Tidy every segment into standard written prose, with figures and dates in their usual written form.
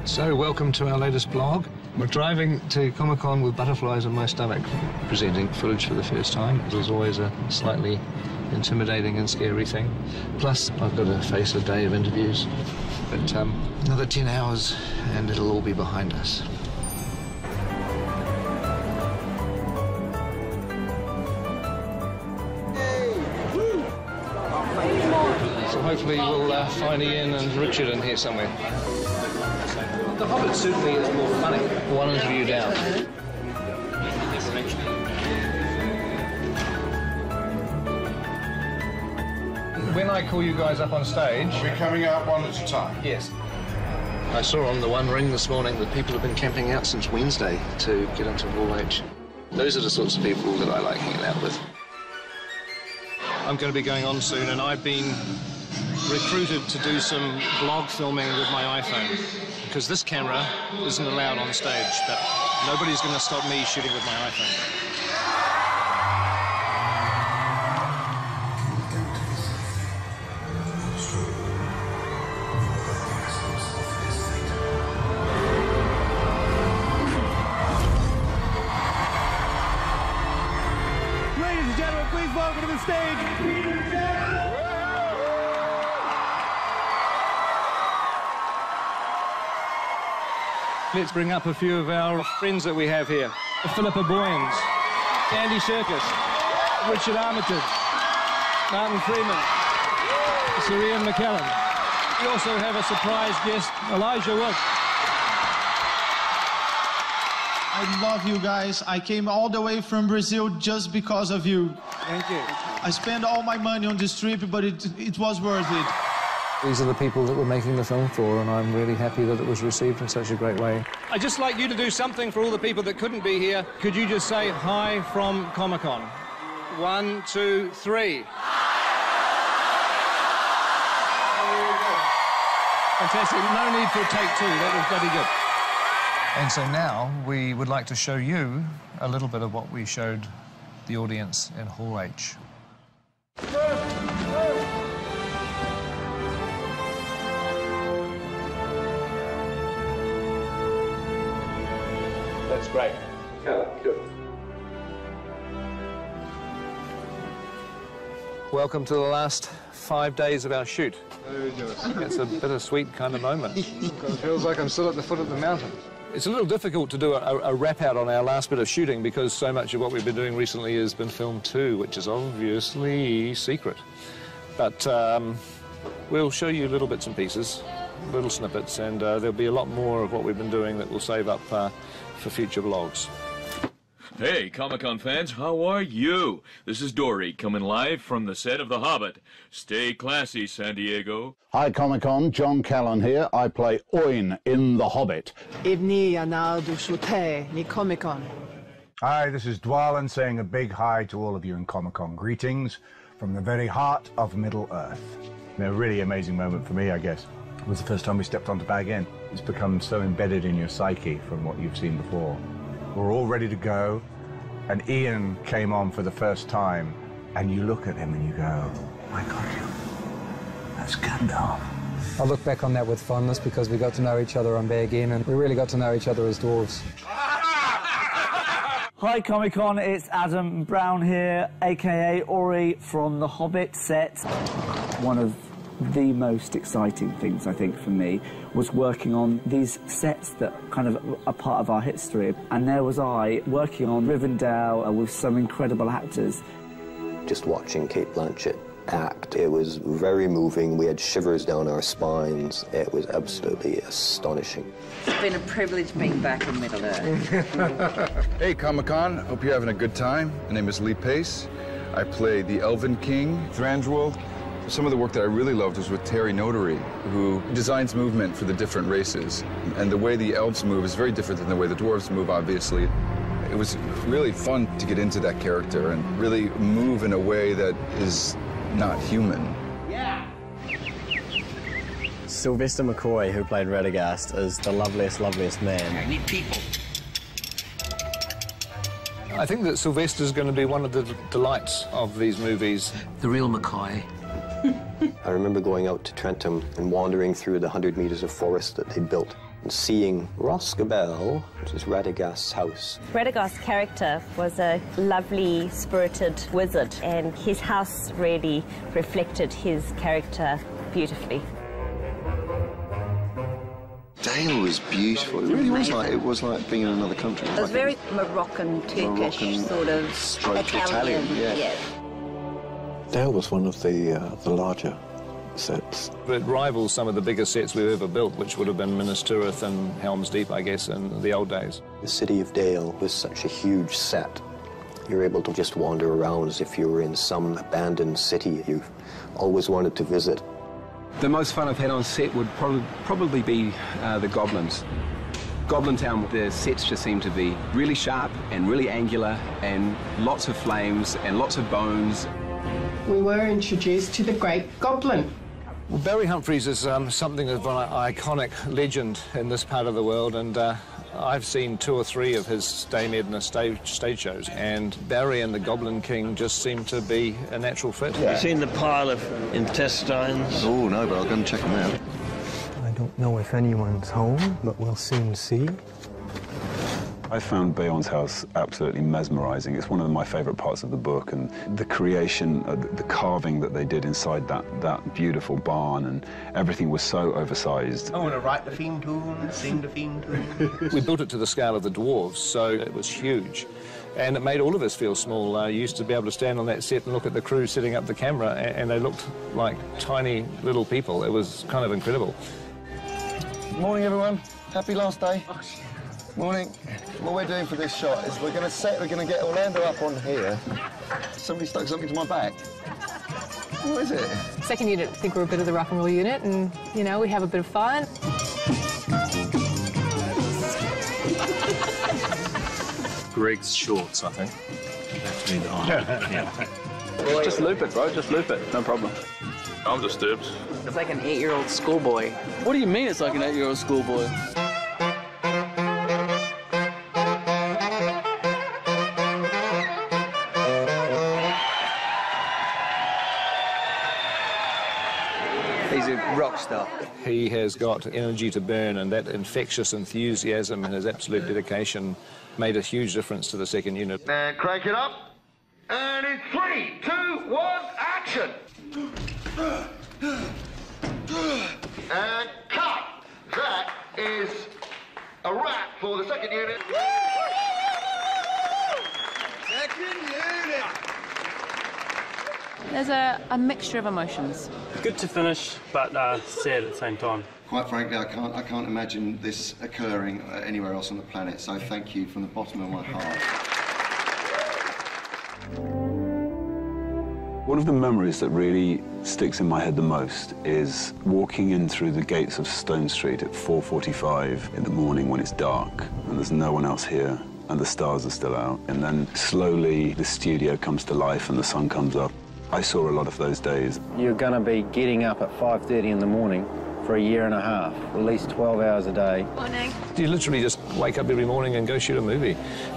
So, welcome to our latest blog. We're driving to Comic-Con with butterflies in my stomach, presenting footage for the first time. It was always a slightly intimidating and scary thing. Plus, I've got to face a day of interviews. But another 10 hours and it'll all be behind us. So hopefully we'll find Ian and Richard in here somewhere. The Hobbit certainly is more funny. One interview down. When I call you guys up on stage... We're coming out one at a time? Yes. I saw on the One Ring this morning that people have been camping out since Wednesday to get into Hall H. Those are the sorts of people that I like hanging out with. I'm going to be going on soon, and I've been recruited to do some vlog filming with my iPhone, because this camera isn't allowed on stage, but nobody's going to stop me shooting with my iPhone. Ladies and gentlemen, please welcome to the stage. Let's bring up a few of our friends that we have here. Philippa Boyens, Andy Serkis, Richard Armitage, Martin Freeman, Sir Ian McKellen. We also have a surprise guest, Elijah Wood. I love you guys. I came all the way from Brazil just because of you. Thank you. I spent all my money on this trip, but it was worth it. These are the people that we're making the film for, and I'm really happy that it was received in such a great way. I'd just like you to do something for all the people that couldn't be here. Could you just say hi from Comic-Con? 1, 2, 3. Fantastic. No need for a take two. That was bloody good. And so now we would like to show you a little bit of what we showed the audience in Hall H. That's great. Good. Welcome to the last 5 days of our shoot. It's a bittersweet kind of moment. It feels like I'm still at the foot of the mountain. It's a little difficult to do a wrap-out on our last bit of shooting because so much of what we've been doing recently has been filmed too, which is obviously secret. But we'll show you little bits and pieces, little snippets, and there'll be a lot more of what we've been doing that we'll save up for future vlogs. Hey, Comic-Con fans, how are you? This is Dory, coming live from the set of The Hobbit. Stay classy, San Diego. Hi, Comic-Con. John Callan here. I play Oin in The Hobbit. Hi, this is Dwalin saying a big hi to all of you in Comic-Con. Greetings from the very heart of Middle-earth. A really amazing moment for me, I guess. It was the first time we stepped onto Bag End. It's become so embedded in your psyche from what you've seen before. We're all ready to go, and Ian came on for the first time, and you look at him and you go, oh my God, that's Gandalf. I look back on that with fondness because we got to know each other on Bag End, and we really got to know each other as dwarves. Hi Comic-Con, it's Adam Brown here, aka Ori from The Hobbit set. One of the most exciting things, I think, for me was working on these sets that kind of are part of our history. And there was I working on Rivendell with some incredible actors. Just watching Cate Blanchett act, it was very moving. We had shivers down our spines. It was absolutely astonishing. It's been a privilege being back in Middle-earth. Hey, Comic-Con. Hope you're having a good time. My name is Lee Pace. I play the Elven King, Thranduil. Some of the work that I really loved was with Terry Notary, who designs movement for the different races. And the way the elves move is very different than the way the dwarves move, obviously. It was really fun to get into that character and really move in a way that is not human. Yeah! Sylvester McCoy, who played Radagast, is the loveliest man. I need people. I think that Sylvester's going to be one of the delights of these movies. The real McCoy. I remember going out to Trentham and wandering through the 100 meters of forest that they built seeing Roscabel, which is Radagast's house. Radagast's character was a lovely, spirited wizard, and his house really reflected his character beautifully. Dale was beautiful. It really was like, it was like being in another country. It was very Moroccan, Turkish, sort of Italian. Yeah. Dale was one of the larger sets. It rivals some of the biggest sets we've ever built, which would have been Minas Tirith and Helm's Deep, I guess, in the old days. The city of Dale was such a huge set. You're able to just wander around as if you were in some abandoned city you've always wanted to visit. The most fun I've had on set would probably be the Goblins. Goblin Town, the sets just seem to be really sharp and really angular, and lots of flames and lots of bones. We were introduced to the Great Goblin. Well, Barry Humphries is something of an iconic legend in this part of the world, and I've seen 2 or 3 of his Dame Edna stage shows, and Barry and the Goblin King just seem to be a natural fit. Yeah. You seen the pile of intestines? Oh, no, but I'll go and check them out. I don't know if anyone's home, but we'll soon see. I found Bayon's house absolutely mesmerizing. It's one of my favorite parts of the book, and the creation, the carving that they did inside that beautiful barn, and everything was so oversized. I want to write the theme tune, sing the theme tune. We built it to the scale of the dwarves, so it was huge. And it made all of us feel small. I used to be able to stand on that set and look at the crew setting up the camera, and they looked like tiny little people. It was kind of incredible. Morning, everyone. Happy last day. Morning. What we're doing for this shot is we're going to get Orlando up on here. Somebody stuck something to my back. What is it? Second unit, I think we're a bit of the rock and roll unit, and, you know, we have a bit of fun. Greg's shorts, I think. That's me, Yeah. Just loop it, bro. Just loop it. No problem. I'm disturbed. It's like an 8-year-old schoolboy. What do you mean it's like an 8-year-old schoolboy? He's a rock star. He has got energy to burn, and that infectious enthusiasm and his absolute dedication made a huge difference to the second unit. And crank it up. And in 3, 2, 1, action! And cut! That is a wrap for the second unit. Second unit! There's a mixture of emotions. Good to finish, but sad at the same time. Quite frankly, I can't imagine this occurring anywhere else on the planet, so thank you from the bottom of my heart. One of the memories that really sticks in my head the most is walking in through the gates of Stone Street at 4:45 in the morning when it's dark and there's no one else here and the stars are still out, and then slowly the studio comes to life and the sun comes up. I saw a lot of those days. You're going to be getting up at 5:30 in the morning for a year and a half, at least 12 hours a day. Morning. You literally just wake up every morning and go shoot a movie,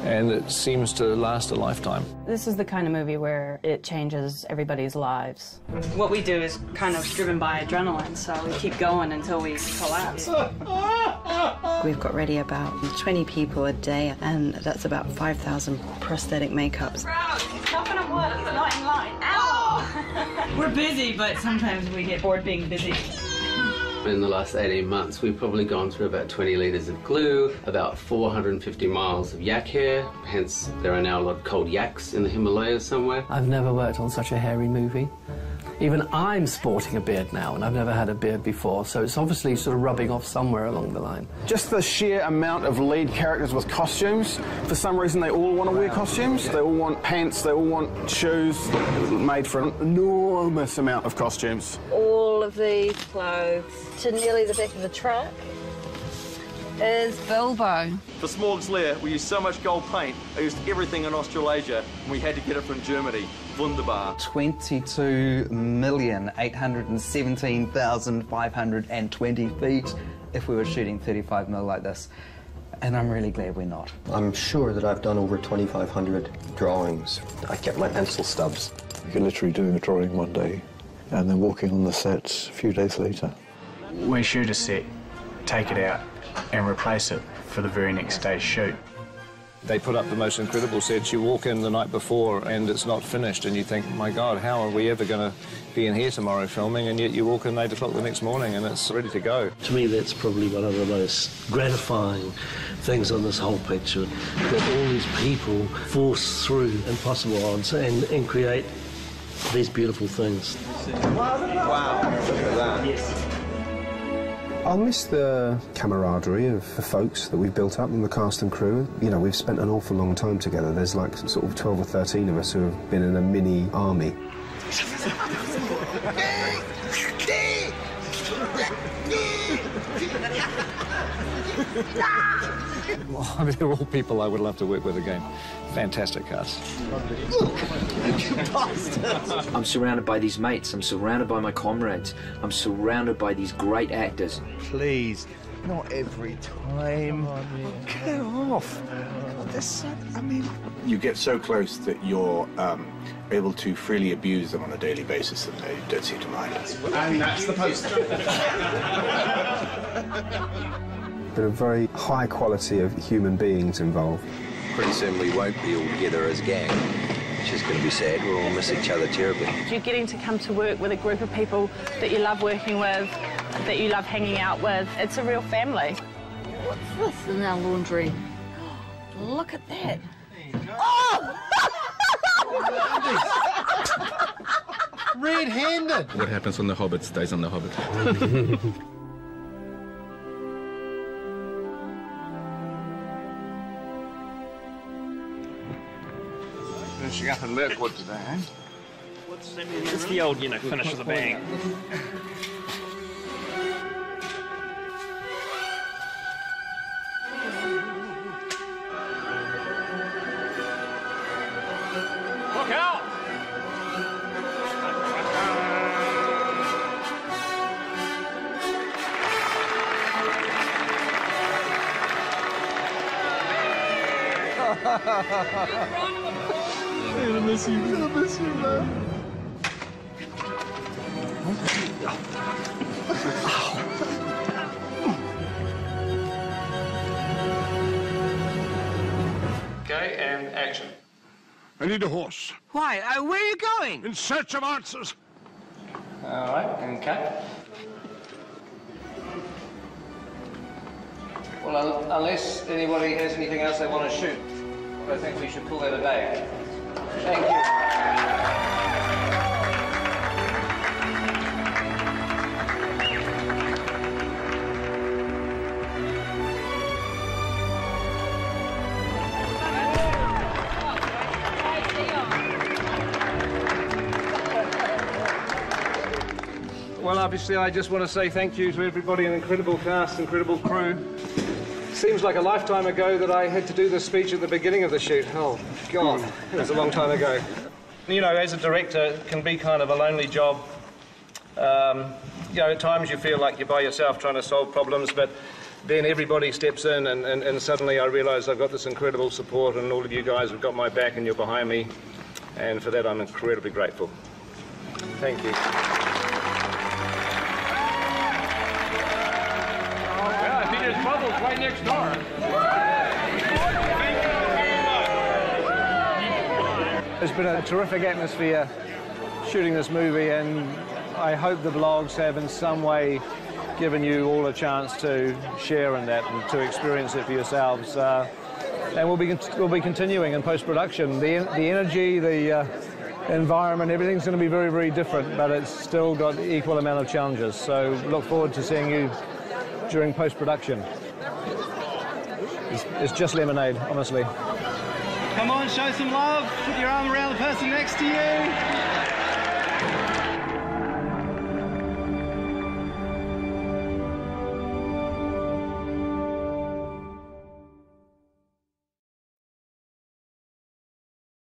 and it seems to last a lifetime. This is the kind of movie where it changes everybody's lives. What we do is kind of driven by adrenaline, so we keep going until we collapse. We've got ready about 20 people a day, and that's about 5,000 prosthetic makeups. It's not gonna work, it's not in line. Ow! We're busy, but sometimes we get bored being busy. In the last 18 months, we've probably gone through about 20 litres of glue, about 450 miles of yak hair, hence there are now a lot of cold yaks in the Himalayas somewhere. I've never worked on such a hairy movie. Even I'm sporting a beard now, and I've never had a beard before, so it's obviously sort of rubbing off somewhere along the line. Just the sheer amount of lead characters with costumes. For some reason, they all want to wear costumes. They all want pants, they all want shoes made for an enormous amount of costumes. All of these clothes to nearly the back of the truck is Bilbo. For Smorg's Lair, we used so much gold paint. I used everything in Australasia, and we had to get it from Germany. Wunderbar. 22,817,520 feet if we were shooting 35mm like this. And I'm really glad we're not. I'm sure that I've done over 2,500 drawings. I kept my pencil stubs. You're literally doing a drawing one day and then walking on the sets a few days later. We shoot a set take it out and replace it for the very next day's shoot. They put up the most incredible sets. You walk in the night before and it's not finished and you think, my God, how are we ever going to be in here tomorrow filming? And yet you walk in 8 o'clock the next morning and it's ready to go. To me, that's probably one of the most gratifying things on this whole picture, that all these people force through impossible odds and create these beautiful things. Wow, look at that. Yes. I'll miss the camaraderie of the folks that we've built up and the cast and crew. You know, we've spent an awful long time together. There's like sort of 12 or 13 of us who have been in a mini army. Well, I mean, they're all people I would love to work with again. Fantastic cast. I'm surrounded by these mates. I'm surrounded by my comrades. I'm surrounded by these great actors. Please, not every time. Get off. I mean, you get so close that you're able to freely abuse them on a daily basis, and they don't seem to mind. And that's the poster. There are very high quality of human beings involved. Pretty soon we won't be all together as a gang, which is going to be sad. We'll all miss each other terribly. You're getting to come to work with a group of people that you love working with, that you love hanging out with. It's a real family. What's this in our laundry? Look at that. Oh! Red-handed. What happens on the Hobbit stays on the Hobbit. Finishing up in Mirkwood today, eh? It's the old, finish with a bang. Look out! I'm gonna miss you, man. Okay, and action. I need a horse. Why? Where are you going? In search of answers. All right, and cut. Well, unless anybody has anything else they want to shoot, I think we should call that a day. Thank you. Well, obviously, I just want to say thank you to everybody, an incredible cast, incredible crew. Seems like a lifetime ago that I had to do this speech at the beginning of the shoot. Oh, God, it was a long time ago. You know, as a director, it can be kind of a lonely job. You know, at times you feel like you're by yourself trying to solve problems, but then everybody steps in and suddenly I realise I've got this incredible support and all of you guys have got my back and you're behind me. And for that, I'm incredibly grateful. Thank you. Peter's Bubbles right next door. It's been a terrific atmosphere shooting this movie, and I hope the vlogs have in some way given you all a chance to share in that and to experience it for yourselves. And we'll be continuing in post-production. The energy, the environment, everything's going to be very, very different, but it's still got equal amount of challenges. So look forward to seeing you during post-production. It's just lemonade, honestly. Come on, show some love. Put your arm around the person next to you.